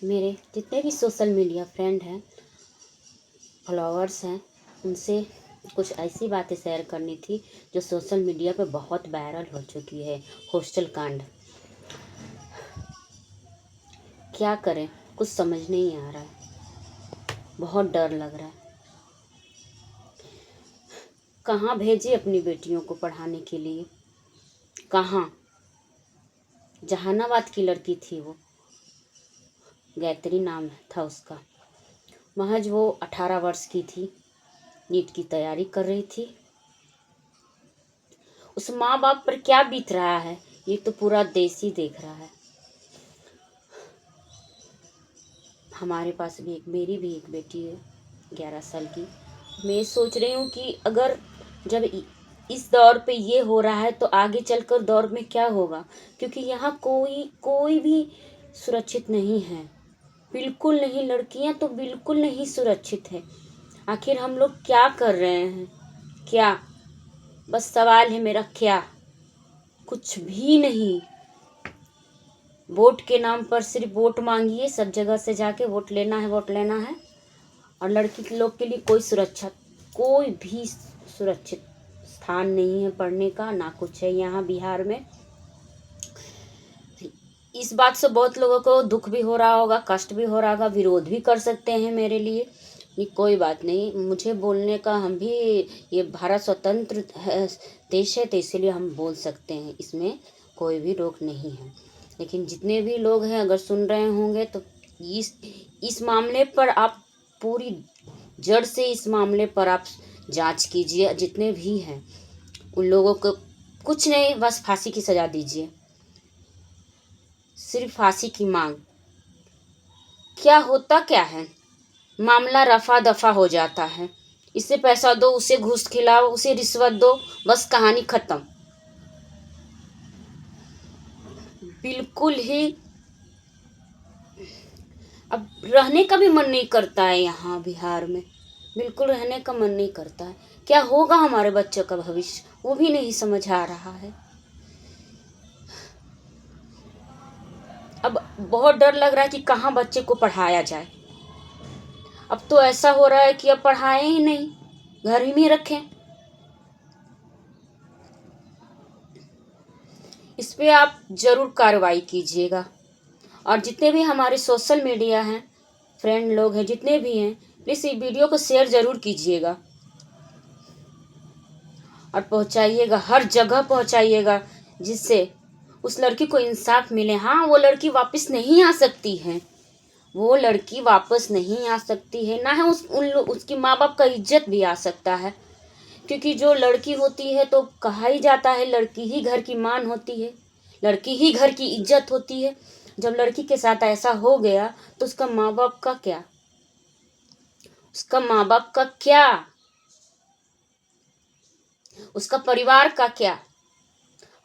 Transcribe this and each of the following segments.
मेरे जितने भी सोशल मीडिया फ्रेंड हैं, फॉलोअर्स हैं, उनसे कुछ ऐसी बातें शेयर करनी थी जो सोशल मीडिया पे बहुत वायरल हो चुकी है। हॉस्टल कांड, क्या करें, कुछ समझ नहीं आ रहा है, बहुत डर लग रहा है। कहाँ भेजे अपनी बेटियों को पढ़ाने के लिए? कहाँ? जहानाबाद की लड़की थी वो, गायत्री नाम था उसका। महज वो 18 वर्ष की थी, नीट की तैयारी कर रही थी। उस माँ बाप पर क्या बीत रहा है ये तो पूरा देश ही देख रहा है। हमारे पास भी मेरी भी एक बेटी है 11 साल की। मैं सोच रही हूँ कि अगर जब इस दौर पे ये हो रहा है तो आगे चलकर दौर में क्या होगा, क्योंकि यहाँ कोई भी सुरक्षित नहीं है, बिल्कुल नहीं। लड़कियां तो बिल्कुल नहीं सुरक्षित है। आखिर हम लोग क्या कर रहे हैं? क्या? बस सवाल है मेरा, क्या? कुछ भी नहीं। वोट के नाम पर सिर्फ वोट मांगिए, सब जगह से जाके वोट लेना है, वोट लेना है। और लड़की के लोग के लिए कोई भी सुरक्षित स्थान नहीं है पढ़ने का, ना कुछ है यहाँ बिहार में। इस बात से बहुत लोगों को दुख भी हो रहा होगा, कष्ट भी हो रहा होगा, विरोध भी कर सकते हैं मेरे लिए। ये कोई बात नहीं, मुझे बोलने का, हम भी, ये भारत स्वतंत्र देश है तो इसीलिए हम बोल सकते हैं, इसमें कोई भी रोक नहीं है। लेकिन जितने भी लोग हैं अगर सुन रहे होंगे तो इस मामले पर आप पूरी जड़ से इस मामले पर आप जांच कीजिए। जितने भी हैं उन लोगों को कुछ नहीं, बस फांसी की सजा दीजिए, सिर्फ फांसी की मांग। क्या होता क्या है, मामला रफा दफा हो जाता है। इसे पैसा दो, उसे घूस खिलाओ, उसे रिश्वत दो, बस कहानी खत्म। बिल्कुल ही अब रहने का भी मन नहीं करता है यहाँ बिहार में, बिल्कुल रहने का मन नहीं करता है। क्या होगा हमारे बच्चों का भविष्य, वो भी नहीं समझ आ रहा है। अब बहुत डर लग रहा है कि कहाँ बच्चे को पढ़ाया जाए। अब तो ऐसा हो रहा है कि अब पढ़ाएं ही नहीं, घर ही में रखें। इस पे आप जरूर कार्रवाई कीजिएगा। और जितने भी हमारे सोशल मीडिया हैं, फ्रेंड लोग हैं, जितने भी हैं, प्लीज़ इस वीडियो को शेयर ज़रूर कीजिएगा और पहुंचाइएगा, हर जगह पहुंचाइएगा, जिससे उस लड़की को इंसाफ मिले। हाँ, वो लड़की वापस नहीं आ सकती है, वो लड़की वापस नहीं आ सकती है, ना है उसकी माँ बाप का इज्जत भी आ सकता है। क्योंकि जो लड़की होती है तो कहा ही जाता है लड़की ही घर की मान होती है, लड़की ही घर की इज्जत होती है। जब लड़की के साथ ऐसा हो गया तो उसका माँ बाप का क्या, उसका माँ बाप का क्या, उसका परिवार का क्या?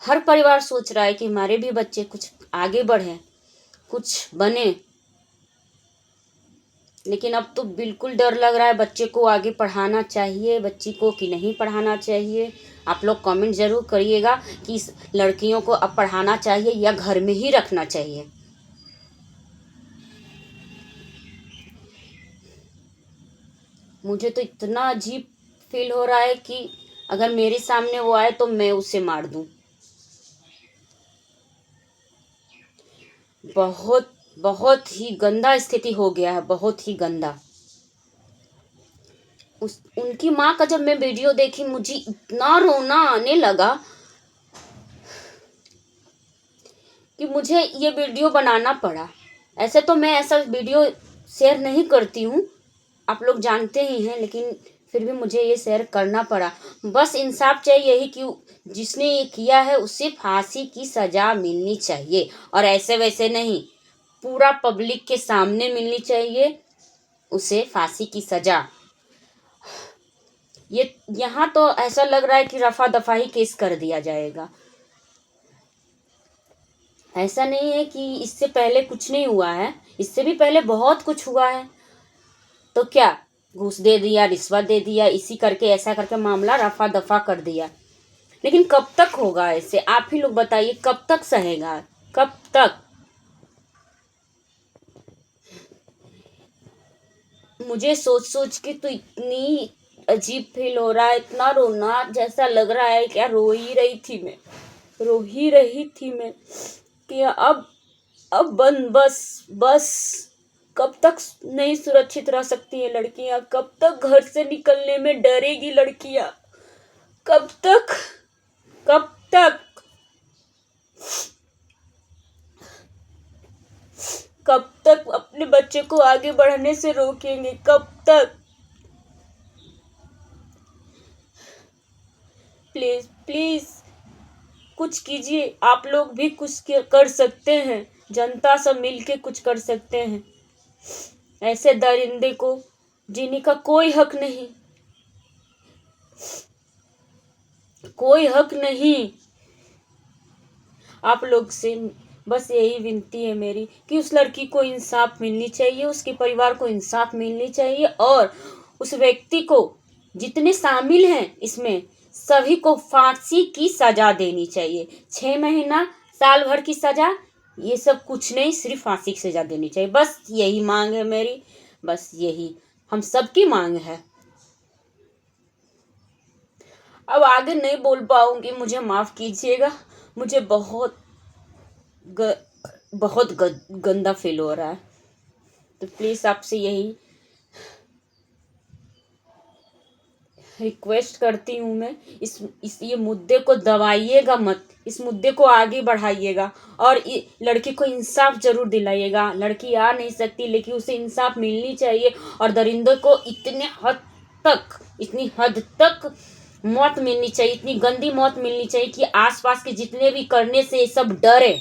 हर परिवार सोच रहा है कि हमारे भी बच्चे कुछ आगे बढ़े, कुछ बने। लेकिन अब तो बिल्कुल डर लग रहा है, बच्चे को आगे पढ़ाना चाहिए बच्ची को कि नहीं पढ़ाना चाहिए। आप लोग कमेंट ज़रूर करिएगा कि इस लड़कियों को अब पढ़ाना चाहिए या घर में ही रखना चाहिए। मुझे तो इतना अजीब फील हो रहा है कि अगर मेरे सामने वो आए तो मैं उसे मार दूं। बहुत बहुत ही गंदा स्थिति हो गया है, बहुत ही गंदा। उनकी माँ का जब मैं वीडियो देखी मुझे इतना रोना आने लगा कि मुझे ये वीडियो बनाना पड़ा। ऐसे तो मैं ऐसा वीडियो शेयर नहीं करती हूँ, आप लोग जानते ही हैं, लेकिन फिर भी मुझे ये शेयर करना पड़ा। बस इंसाफ चाहिए यही कि जिसने ये किया है उसे फांसी की सज़ा मिलनी चाहिए, और ऐसे वैसे नहीं, पूरा पब्लिक के सामने मिलनी चाहिए उसे फांसी की सज़ा। ये यहाँ तो ऐसा लग रहा है कि रफा दफा ही केस कर दिया जाएगा। ऐसा नहीं है कि इससे पहले कुछ नहीं हुआ है, इससे भी पहले बहुत कुछ हुआ है। तो क्या, घूस दे दिया, रिश्वत दे दिया, इसी करके ऐसा करके मामला रफा दफा कर दिया। लेकिन कब तक होगा ऐसे, आप ही लोग बताइए, कब तक सहेगा, कब तक? मुझे सोच सोच के तो इतनी अजीब फील हो रहा है, इतना रोना जैसा लग रहा है, क्या रो ही रही थी मैं, रो ही रही थी मैं कि अब बस बस कब तक नहीं सुरक्षित रह सकती हैं लड़कियां, कब तक घर से निकलने में डरेगी लड़कियां, कब तक, कब तक, कब तक अपने बच्चे को आगे बढ़ने से रोकेंगे, कब तक। प्लीज प्लीज कुछ कीजिए, आप लोग भी कुछ कर सकते हैं, जनता सब मिलके कुछ कर सकते हैं। ऐसे दरिंदे को जीने का कोई हक नहीं, कोई हक नहीं। आप लोग से बस यही विनती है मेरी कि उस लड़की को इंसाफ मिलनी चाहिए, उसके परिवार को इंसाफ मिलनी चाहिए, और उस व्यक्ति को, जितने शामिल हैं इसमें, सभी को फांसी की सजा देनी चाहिए। 6 महीना, साल भर की सजा, ये सब कुछ नहीं, सिर्फ फांसी की सजा देनी चाहिए। बस यही मांग है मेरी, बस यही हम सबकी मांग है। अब आगे नहीं बोल पाऊंगी, मुझे माफ कीजिएगा। मुझे बहुत गंदा फील हो रहा है, तो प्लीज आपसे यही रिक्वेस्ट करती हूँ मैं, इस ये मुद्दे को दबाइएगा मत, इस मुद्दे को आगे बढ़ाइएगा, और लड़की को इंसाफ जरूर दिलाइएगा। लड़की आ नहीं सकती, लेकिन उसे इंसाफ मिलनी चाहिए, और दरिंदे को इतनी हद तक मौत मिलनी चाहिए, इतनी गंदी मौत मिलनी चाहिए कि आसपास के जितने भी करने से सब डरे।